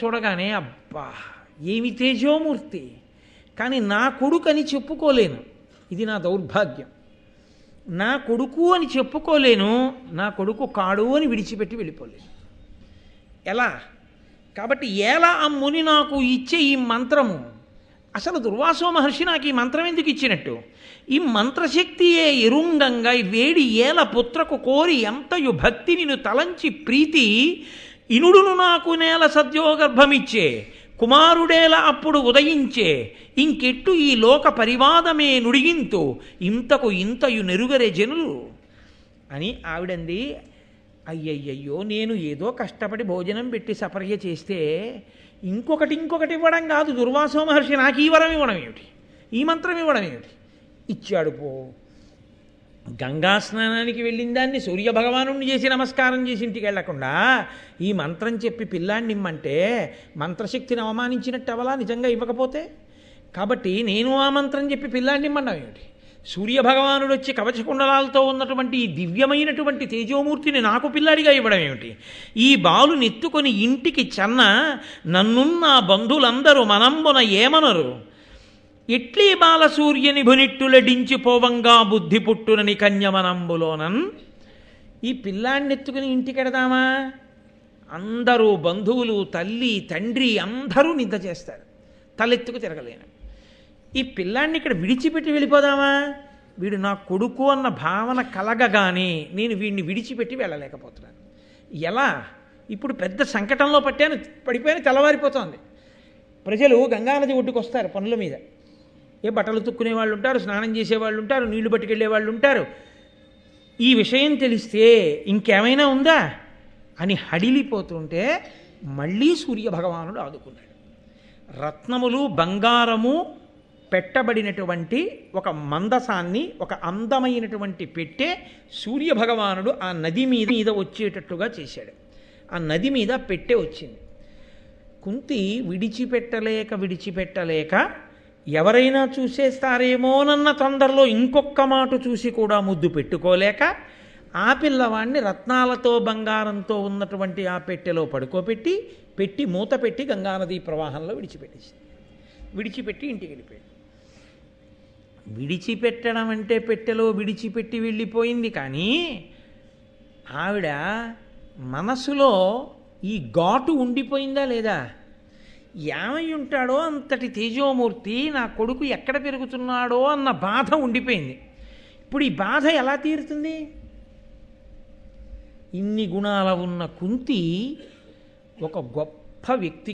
చూడగానే అబ్బా ఏమి తేజోమూర్తి, కానీ నా కొడుకు అని చెప్పుకోలేను. ఇది నా దౌర్భాగ్యం. నా కొడుకు అని చెప్పుకోలేను, నా కొడుకు కాడు అని విడిచిపెట్టి వెళ్ళిపోలేను. ఎలా? కాబట్టి ఎలా ఆ ముని నాకు ఇచ్చే ఈ మంత్రము, అసలు దుర్వాసో మహర్షి నాకు ఈ మంత్రం ఎందుకు ఇచ్చినట్టు? ఈ మంత్రశక్తియే ఎరుంగంగా వేడి ఏల పుత్రకు కోరి ఎంతయు భక్తి నిన్ను తలంచి ప్రీతి ఇనుడును నాకు నేల సద్యోగర్భమిచ్చే కుమారుడేల అప్పుడు ఉదయించే ఇంకెట్టు ఈ లోక పరివాదమే నుడిగింతు ఇంతకు ఇంతయు నెరుగరే జనులు అని ఆవిడంది. అయ్యయ్యయ్యో, నేను ఏదో కష్టపడి భోజనం పెట్టి సపర్య చేస్తే ఇంకొకటి ఇవ్వడం కాదు, దుర్వాసో మహర్షి నాకు ఈ వరం ఇవ్వడం ఏమిటి, ఈ మంత్రం ఇవ్వడం ఏమిటి? ఇచ్చాడు పో. గంగా స్నానానికి వెళ్ళిన దాన్ని సూర్యభగవాను చేసి నమస్కారం చేసి ఇంటికి వెళ్లకుండా ఈ మంత్రం చెప్పి పిల్లాన్ని ఇమ్మంటే మంత్రశక్తిని అవమానించినట్టు అవలా నిజంగా ఇవ్వకపోతే? కాబట్టి నేను ఆ మంత్రం చెప్పి పిల్లాన్ని ఇమ్మడం ఏమిటి? సూర్యభగవానుడు వచ్చి కవచకుండలాలతో ఉన్నటువంటి ఈ దివ్యమైనటువంటి తేజోమూర్తిని నాకు పిల్లాడిగా ఇవ్వడం ఏమిటి? ఈ బాలు నెత్తుకొని ఇంటికి చన్న నన్నున్న బంధువులందరూ మనంబున ఏమనరు? ఎట్లీ బాలసూర్యని భునిట్టులడించి పోవంగా బుద్ధి పుట్టునని కన్యమనంబులోనన్. ఈ పిల్లాన్ని ఎత్తుకుని ఇంటికెడదామా? అందరూ బంధువులు, తల్లి, తండ్రి అందరూ నిద్ర చేస్తారు, తలెత్తుకు తిరగలేను. ఈ పిల్లాన్ని ఇక్కడ విడిచిపెట్టి వెళ్ళిపోదామా? వీడు నా కొడుకు అన్న భావన కలగగానే నేను వీడిని విడిచిపెట్టి వెళ్ళలేకపోతున్నాను. ఎలా? ఇప్పుడు పెద్ద సంకటంలో పడిపోయాను, తెల్లవారిపోతోంది. ప్రజలు గంగానది ఒడ్డుకు వస్తారు పనుల మీద. ఏ బట్టలు తుక్కునే వాళ్ళు ఉంటారు, స్నానం చేసేవాళ్ళు ఉంటారు, నీళ్లు పట్టుకెళ్ళే వాళ్ళు ఉంటారు. ఈ విషయం తెలిస్తే ఇంకేమైనా ఉందా అని హడిలిపోతుంటే మళ్ళీ సూర్యభగవానుడు ఆదుకున్నాడు. రత్నములు, బంగారము పెట్టబడినటువంటి ఒక మందసాన్ని, ఒక అందమైనటువంటి పెట్టె సూర్యభగవానుడు ఆ నది మీద వచ్చేటట్టుగా చేశాడు. ఆ నది మీద పెట్టె వచ్చింది. కుంతి విడిచిపెట్టలేక ఎవరైనా చూసేస్తారేమోనన్న తొందరలో ఇంకొక్క మాట చూసి కూడా ముద్దు పెట్టుకోలేక ఆ పిల్లవాడిని రత్నాలతో బంగారంతో ఉన్నటువంటి ఆ పెట్టెలో పెట్టి మూత పెట్టి గంగానదీ ప్రవాహంలో విడిచిపెట్టి ఇంటికి వెళ్ళిపోయాడు. విడిచిపెట్టడం అంటే పెట్టెలో విడిచిపెట్టి వెళ్ళిపోయింది, కానీ ఆవిడ మనసులో ఈ ఘాటు ఉండిపోయిందా లేదా? ఏమై ఉంటాడో అంతటి తేజోమూర్తి, నా కొడుకు ఎక్కడ పెరుగుతున్నాడో అన్న బాధ ఉండిపోయింది. ఇప్పుడు ఈ బాధ ఎలా తీరుతుంది? ఇన్ని గుణాల ఉన్న కుంతి ఒక గొప్ప వ్యక్తి.